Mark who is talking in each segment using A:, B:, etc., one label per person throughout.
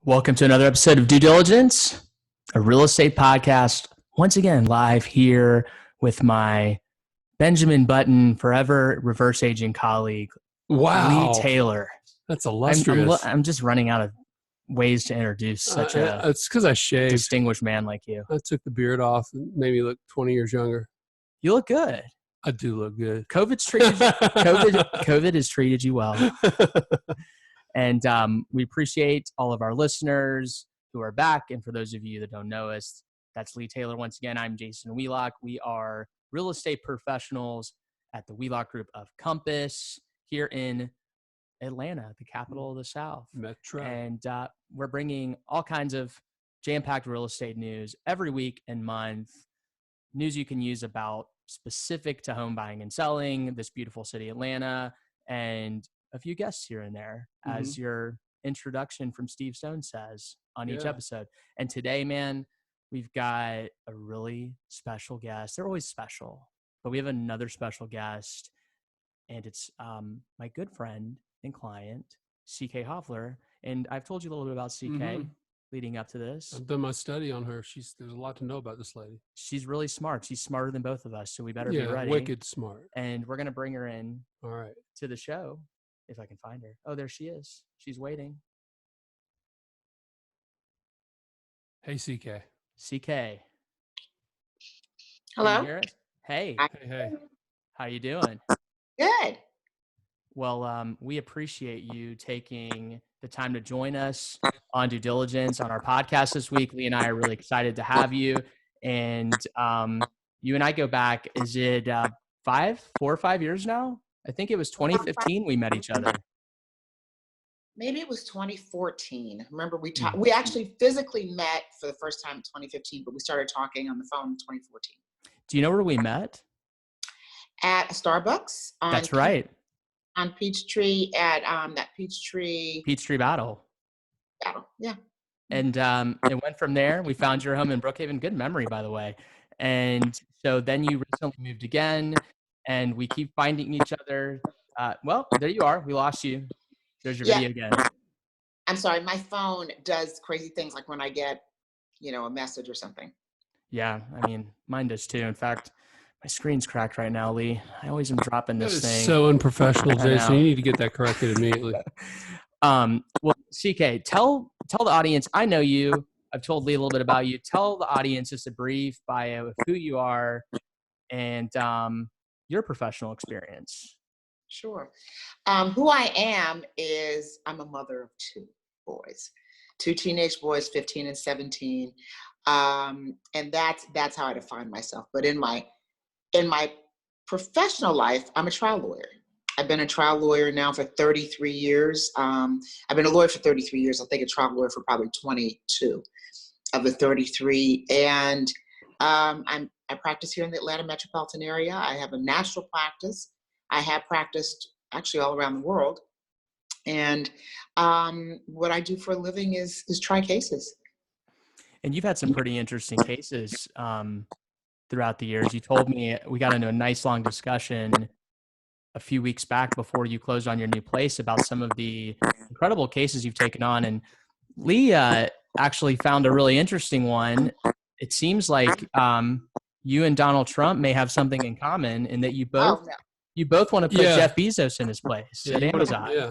A: Welcome to another episode of Due Diligence, a real estate podcast. Once again, live here with my Benjamin Button, forever reverse aging colleague,
B: Wow,
A: Lee Taylor.
B: that's
A: I'm
B: illustrious.
A: I'm just running out of ways to introduce such a
B: It's because I shaved.
A: distinguished man like you.
B: I took the beard off and made me look 20 years younger.
A: You look good.
B: I do look good.
A: COVID has treated you well. And we appreciate all of our listeners who are back. And for those of you that don't know us, that's Lee Taylor. Once again, I'm Jason Wieloch. We are real estate professionals at the Wieloch Group of Compass here in Atlanta, the capital of the South.
B: Metro.
A: And we're bringing all kinds of jam-packed real estate news every week and month, news you can use about specific to home buying and selling, this beautiful city, Atlanta, and a few guests here and there, as your introduction from Steve Stone says on each episode. And today, man, we've got a really special guest. They're always special, but we have another special guest, and it's my good friend and client, CK Hoffler. And I've told you a little bit about CK leading up to this.
B: I've done my study on her. There's a lot to know about this lady.
A: She's really smart. She's smarter than both of us, so we better be ready.
B: Wicked smart.
A: And we're going to bring her in
B: right
A: to the show. If I can find her. Oh, there she is. She's waiting.
B: Hey, CK.
A: CK.
C: Hello.
A: Can you hear us? Hey.
B: Hey.
A: How you doing?
C: Good.
A: Well, we appreciate you taking the time to join us on Due Diligence on our podcast this week. Lee and I are really excited to have you. And you and I go back, is it 4 or 5 years now? I think it was 2015 we met each other.
C: Maybe it was 2014. Remember, we actually physically met for the first time in 2015, but we started talking on the phone in 2014.
A: Do you know where we met?
C: At a Starbucks.
A: That's right.
C: On Peachtree, at that Peachtree
A: Battle.
C: Yeah.
A: And it went from there. We found your home in Brookhaven. Good memory, by the way. And so then you recently moved again. And we keep finding each other. Well, there you are. We lost you. There's your video again.
C: I'm sorry. My phone does crazy things like when I get, a message or something.
A: Yeah. I mean, mine does too. In fact, my screen's cracked right now, Lee. I always am dropping this thing.
B: So unprofessional, Jason. You need to get that corrected immediately.
A: Well, CK, tell the audience, I know you. I've told Lee a little bit about you. Tell the audience just a brief bio of who you are and your professional experience.
C: Sure. Who I am is I'm a mother of 2 boys, 2 teenage boys, 15 and 17. And that's how I define myself. But in my professional life, I'm a trial lawyer. I've been a trial lawyer now for 33 years. I've been a lawyer for 33 years. I think a trial lawyer for probably 22 of the 33. And I practice here in the Atlanta metropolitan area. I have a national practice. I have practiced actually all around the world. And what I do for a living is try cases.
A: And you've had some pretty interesting cases throughout the years. You told me we got into a nice long discussion a few weeks back before you closed on your new place about some of the incredible cases you've taken on. And Lee actually found a really interesting one. It seems like you and Donald Trump may have something in common in that you both want to put Jeff Bezos in his place at Amazon.
B: Yeah.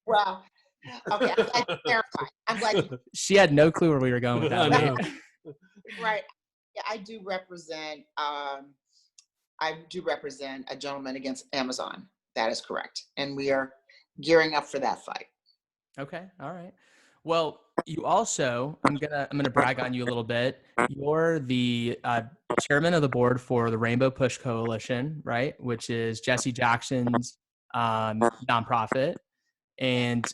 C: Well, okay, I'm glad you clarified. I'm glad
A: she had no clue where we were going with that.
C: Right. Yeah, I do represent a gentleman against Amazon. That is correct. And we are gearing up for that fight.
A: Okay. All right. Well, you also, I'm gonna brag on you a little bit. You're the chairman of the board for the Rainbow Push Coalition, right? Which is Jesse Jackson's nonprofit. And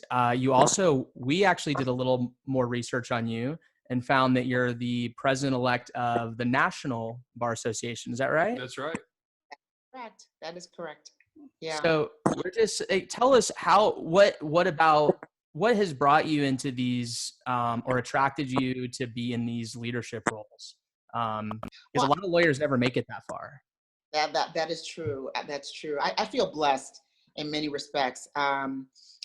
A: we actually did a little more research on you and found that you're the president-elect of the National Bar Association. Is that right?
B: That's right.
C: Correct. That is correct. Yeah.
A: So we're just tell us what has brought you into these or attracted you to be in these leadership roles? Because a lot of lawyers never make it that far.
C: That is true. That's true. I feel blessed in many respects.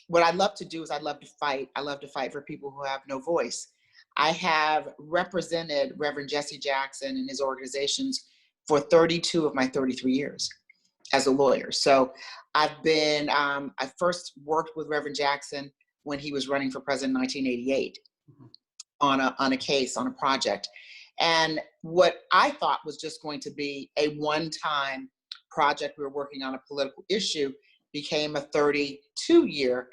C: what I love to do is I love to fight. I love to fight for people who have no voice. I have represented Reverend Jesse Jackson and his organizations for 32 of my 33 years as a lawyer. So I've been, I first worked with Reverend Jackson when he was running for president in 1988 on a case, on a project. And what I thought was just going to be a one-time project we were working on a political issue became a 32-year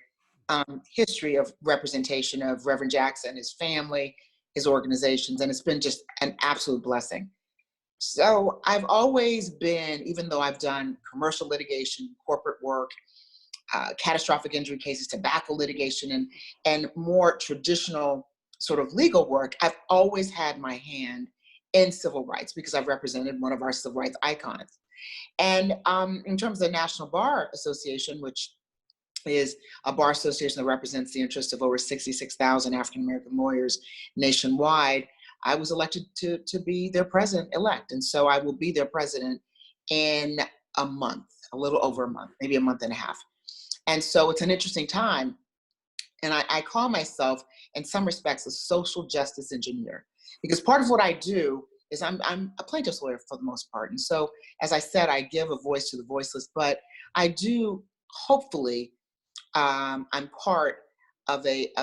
C: history of representation of Reverend Jackson, his family, his organizations, and it's been just an absolute blessing. So I've always been, even though I've done commercial litigation, corporate work, catastrophic injury cases, tobacco litigation, and more traditional sort of legal work, I've always had my hand in civil rights because I've represented one of our civil rights icons. And in terms of the National Bar Association, which is a bar association that represents the interests of over 66,000 African-American lawyers nationwide, I was elected to be their president-elect. And so I will be their president in a month, a little over a month, maybe a month and a half. And so it's an interesting time. And I call myself, in some respects, a social justice engineer, because part of what I do is I'm a plaintiff's lawyer for the most part. And so, as I said, I give a voice to the voiceless, but I do, hopefully, I'm part of a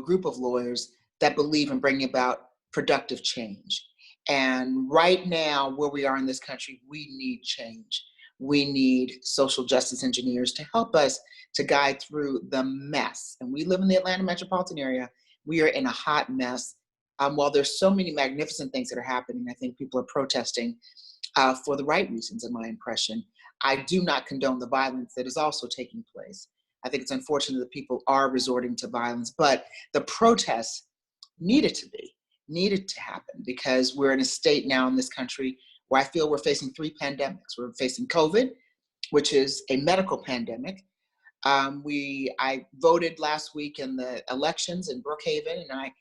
C: group of lawyers that believe in bringing about productive change. And right now, where we are in this country, we need change. We need social justice engineers to help us to guide through the mess. And we live in the Atlanta metropolitan area. We are in a hot mess. While there's so many magnificent things that are happening, I think people are protesting for the right reasons, in my impression. I do not condone the violence that is also taking place. I think it's unfortunate that people are resorting to violence, but the protests needed to happen, because we're in a state now in this country where I feel we're facing three pandemics. We're facing COVID, which is a medical pandemic. I voted last week in the elections in Brookhaven, and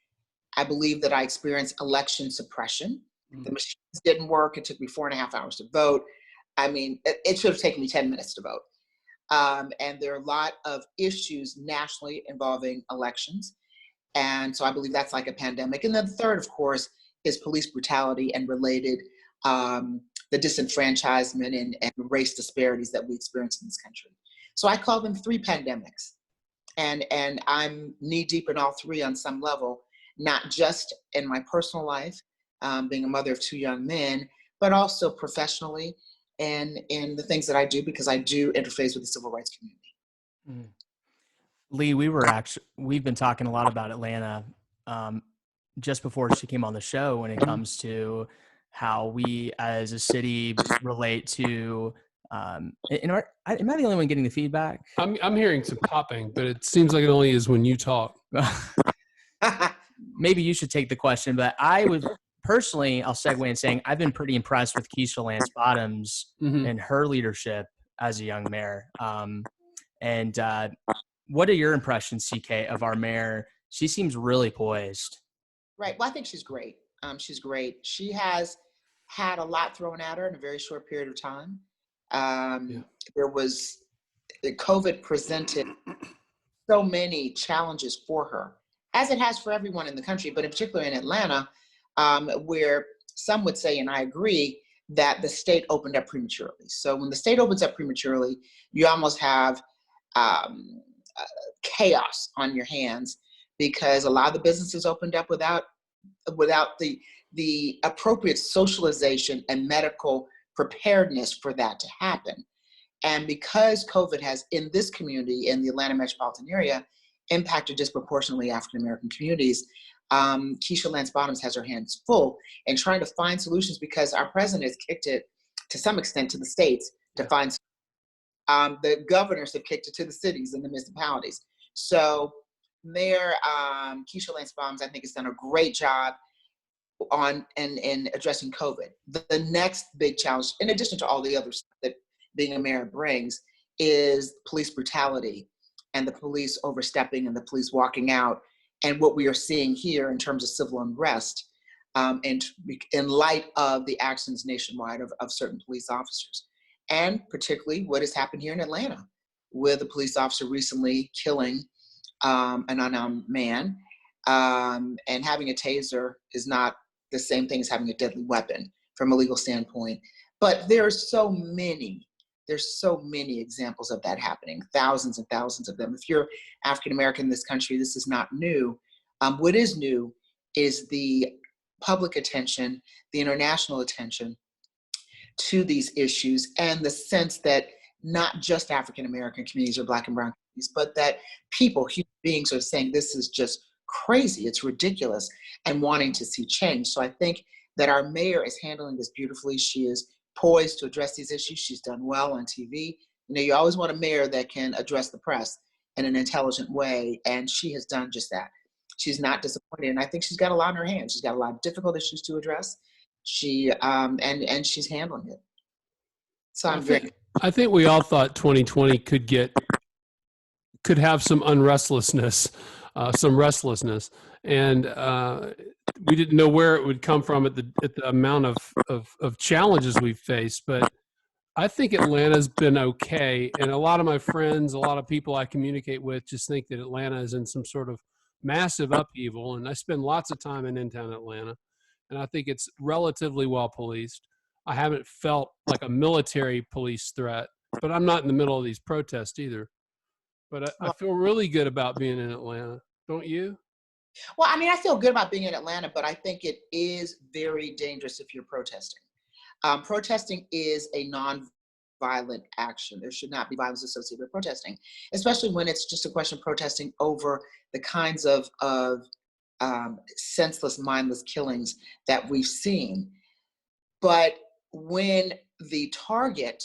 C: I believe that I experienced election suppression. The machines didn't work. It took me 4.5 hours to vote. I mean, it should have taken me 10 minutes to vote. And there are a lot of issues nationally involving elections. And so I believe that's like a pandemic. And then the third, of course, is police brutality and related, the disenfranchisement and race disparities that we experience in this country. So I call them three pandemics. And I'm knee deep in all three on some level, not just in my personal life, being a mother of two young men, but also professionally and in the things that I do, because I do interface with the civil rights community.
A: Mm. Lee, we've been talking a lot about Atlanta just before she came on the show when it comes to how we as a city relate to, am I the only one getting the feedback?
B: I'm hearing some popping, but it seems like it only is when you talk.
A: Maybe you should take the question, but I would personally, I'll segue in saying I've been pretty impressed with Keisha Lance Bottoms and her leadership as a young mayor. What are your impressions, CK, of our mayor? She seems really poised.
C: Right. Well, I think she's great. She's great. She has had a lot thrown at her in a very short period of time. COVID presented so many challenges for her, as it has for everyone in the country, but in particular in Atlanta, where some would say, and I agree, that the state opened up prematurely. So when the state opens up prematurely, you almost have chaos on your hands, because a lot of the businesses opened up without the appropriate socialization and medical preparedness for that to happen. And because COVID has, in this community, in the Atlanta metropolitan area, impacted disproportionately African-American communities, Keisha Lance Bottoms has her hands full in trying to find solutions, because our president has kicked it to some extent to the states to find. The governors have kicked it to the cities and the municipalities. So Mayor Keisha Lance Bottoms, I think, has done a great job in addressing COVID. The next big challenge, in addition to all the others that being a mayor brings, is police brutality and the police overstepping and the police walking out, and what we are seeing here in terms of civil unrest, and in light of the actions nationwide of certain police officers, and particularly what has happened here in Atlanta, with a police officer recently killing an unarmed man. And having a taser is not the same thing as having a deadly weapon from a legal standpoint. But there's so many examples of that happening, thousands and thousands of them. If you're African American in this country, this is not new. What is new is the public attention, the international attention to these issues, and the sense that not just African American communities or Black and brown communities, but that people, human beings, are saying this is just crazy, it's ridiculous, and wanting to see change. So I think that our mayor is handling this beautifully. She is poised to address these issues. She's done well on TV. You know, you always want a mayor that can address the press in an intelligent way, and she has done just that. She's not disappointed, and I think she's got a lot on her hands. She's got a lot of difficult issues to address. She and she's handling it. So
B: I think we all thought 2020 could have some unrestlessness, some restlessness, and we didn't know where it would come from at the amount of challenges we've faced. But I think Atlanta's been okay, and a lot of my friends, a lot of people I communicate with, just think that Atlanta is in some sort of massive upheaval. And I spend lots of time in town Atlanta, and I think it's relatively well policed. I haven't felt like a military police threat, but I'm not in the middle of these protests either. But I feel really good about being in Atlanta. Don't you?
C: Well, I mean, I feel good about being in Atlanta, but I think it is very dangerous if you're protesting. Protesting is a non-violent action. There should not be violence associated with protesting, especially when it's just a question of protesting over the kinds of senseless, mindless killings that we've seen. But when the target,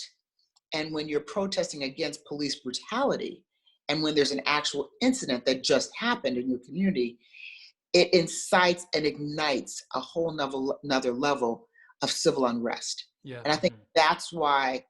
C: and when you're protesting against police brutality, and when there's an actual incident that just happened in your community, it incites and ignites a whole another level of civil unrest.
B: Yeah.
C: And I think that's why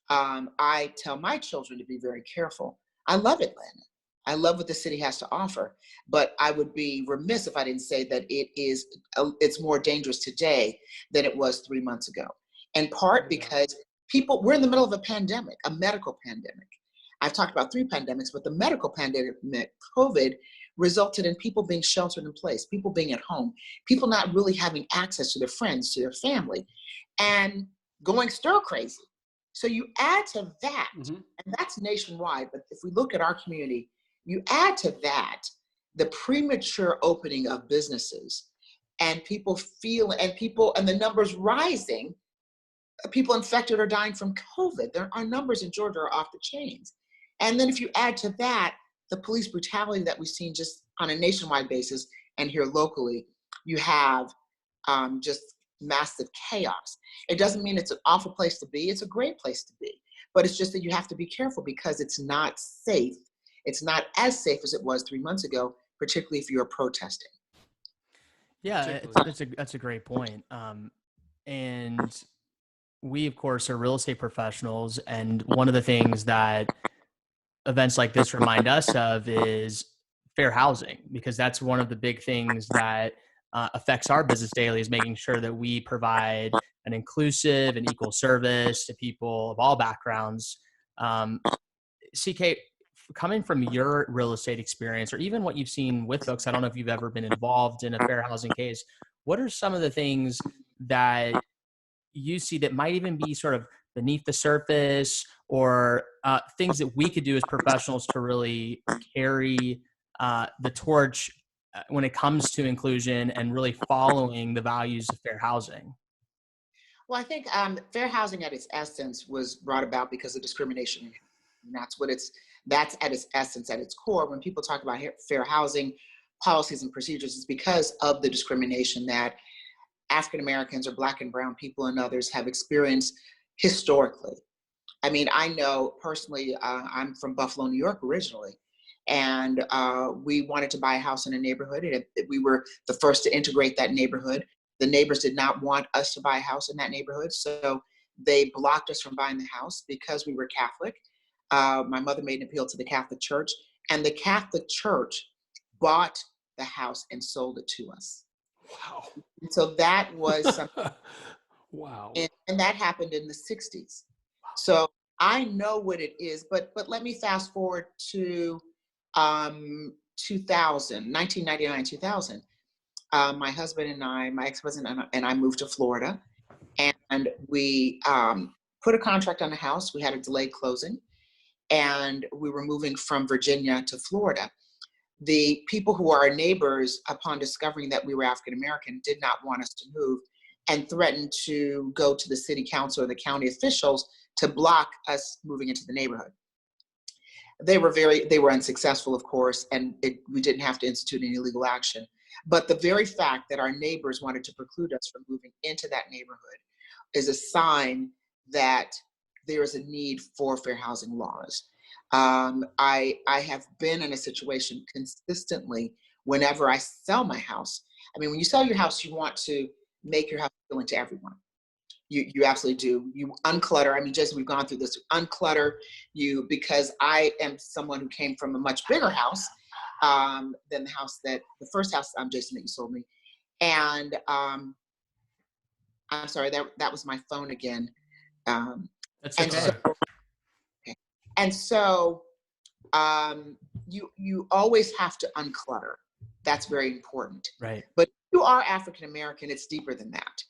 C: I tell my children to be very careful. I love Atlanta. I love what the city has to offer, but I would be remiss if I didn't say that it's more dangerous today than it was 3 months ago. In part because we're in the middle of a pandemic, a medical pandemic. I've talked about 3 pandemics, but the medical pandemic, COVID, resulted in people being sheltered in place, people being at home, people not really having access to their friends, to their family, and going stir crazy. So you add to that, and that's nationwide, but if we look at our community, you add to that the premature opening of businesses, and and the numbers rising, people infected or dying from COVID. Our numbers in Georgia are off the chains. And then if you add to that the police brutality that we've seen just on a nationwide basis and here locally, you have just massive chaos. It doesn't mean it's an awful place to be. It's a great place to be. But it's just that you have to be careful because it's not safe. It's not as safe as it was 3 months ago, particularly if you're protesting.
A: Yeah, that's a great point. And we, of course, are real estate professionals. And one of the things that events like this remind us of is fair housing, because that's one of the big things that affects our business daily, is making sure that we provide an inclusive and equal service to people of all backgrounds. CK, coming from your real estate experience, or even what you've seen with folks, I don't know if you've ever been involved in a fair housing case, what are some of the things that you see that might even be sort of beneath the surface, or things that we could do as professionals to really carry the torch when it comes to inclusion and really following the values of fair housing?
C: Well, I think fair housing at its essence was brought about because of discrimination. And that's at its essence, at its core. When people talk about fair housing policies and procedures, it's because of the discrimination that African Americans or Black and brown people and others have experienced historically. I mean, I know personally, I'm from Buffalo, New York originally, and we wanted to buy a house in a neighborhood, and we were the first to integrate that neighborhood. The neighbors did not want us to buy a house in that neighborhood, so they blocked us from buying the house because we were Catholic. My mother made an appeal to the Catholic Church, and the Catholic Church bought the house and sold it to us.
B: Wow.
C: And so that was something.
B: Wow.
C: And that happened in the 60s. So I know what it is, but let me fast forward to 2000, 1999, 2000. My husband and I, my ex-husband and I moved to Florida, and we put a contract on the house. We had a delayed closing, and we were moving from Virginia to Florida. The people who are our neighbors, upon discovering that we were African American, did not want us to move and threatened to go to the city council or the county officials to block us moving into the neighborhood. They were unsuccessful, of course, and we didn't have to institute any legal action. But the very fact that our neighbors wanted to preclude us from moving into that neighborhood is a sign that there is a need for fair housing laws. I have been in a situation consistently whenever I sell my house. I mean, when you sell your house, you want to make your house appealing to everyone. You absolutely do. You unclutter. I mean, Jason, we've gone through this. Unclutter because I am someone who came from a much bigger house than the first house, Jason, that you sold me. And I'm sorry, that was my phone again.
A: That's
C: and
A: okay.
C: so, okay. And so you always have to unclutter. That's very important.
A: Right.
C: But if you are African American, it's deeper than that.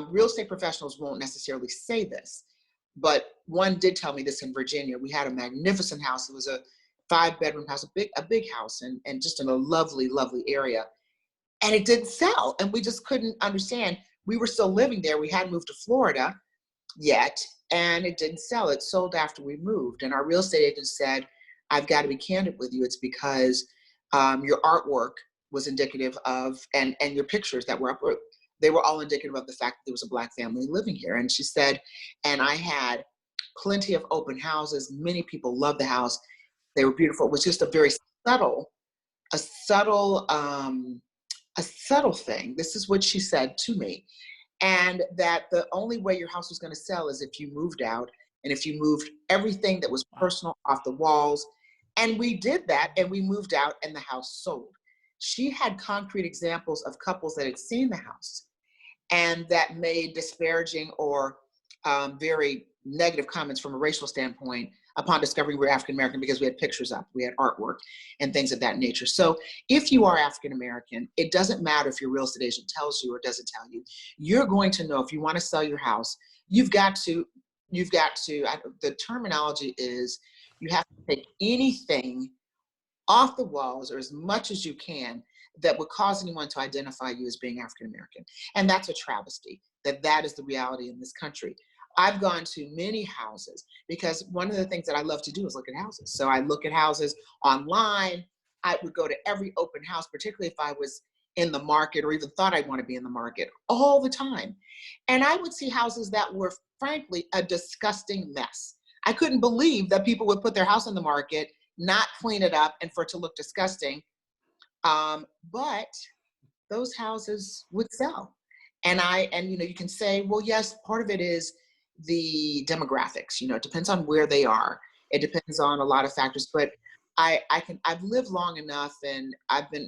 C: Real estate professionals won't necessarily say this, but one did tell me this in Virginia. We had a magnificent house. It was a 5-bedroom house, a big house, and just in a lovely, lovely area. And it didn't sell, and we just couldn't understand. We were still living there. We hadn't moved to Florida yet, and it didn't sell. It sold after we moved, and our real estate agent said, "I've got to be candid with you. It's because your artwork was indicative of, and your pictures that were up, they were all indicative of the fact that there was a Black family living here." And she said, and I had plenty of open houses. Many people loved the house. They were beautiful. It was just a very a subtle thing. This is what she said to me. And that the only way your house was going to sell is if you moved out, and if you moved everything that was personal off the walls. And we did that, and we moved out, and the house sold. She had concrete examples of couples that had seen the house and that made disparaging or very negative comments from a racial standpoint upon discovering we were African American, because we had pictures up, we had artwork and things of that nature. So if you are African American, it doesn't matter if your real estate agent tells you or doesn't tell you. You're going to know, if you want to sell your house, you've got to, the terminology is, you have to take anything off the walls, or as much as you can, that would cause anyone to identify you as being African American. And that's a travesty, that is the reality in this country. I've gone to many houses, because one of the things that I love to do is look at houses. So I look at houses online. I would go to every open house, particularly if I was in the market or even thought I'd want to be in the market, all the time. And I would see houses that were, frankly, a disgusting mess. I couldn't believe that people would put their house on the market, not clean it up, and for it to look disgusting. But those houses would sell. And you can say, well, yes, part of it is the demographics. It depends on where they are. It depends on a lot of factors. But I've lived long enough, and I've been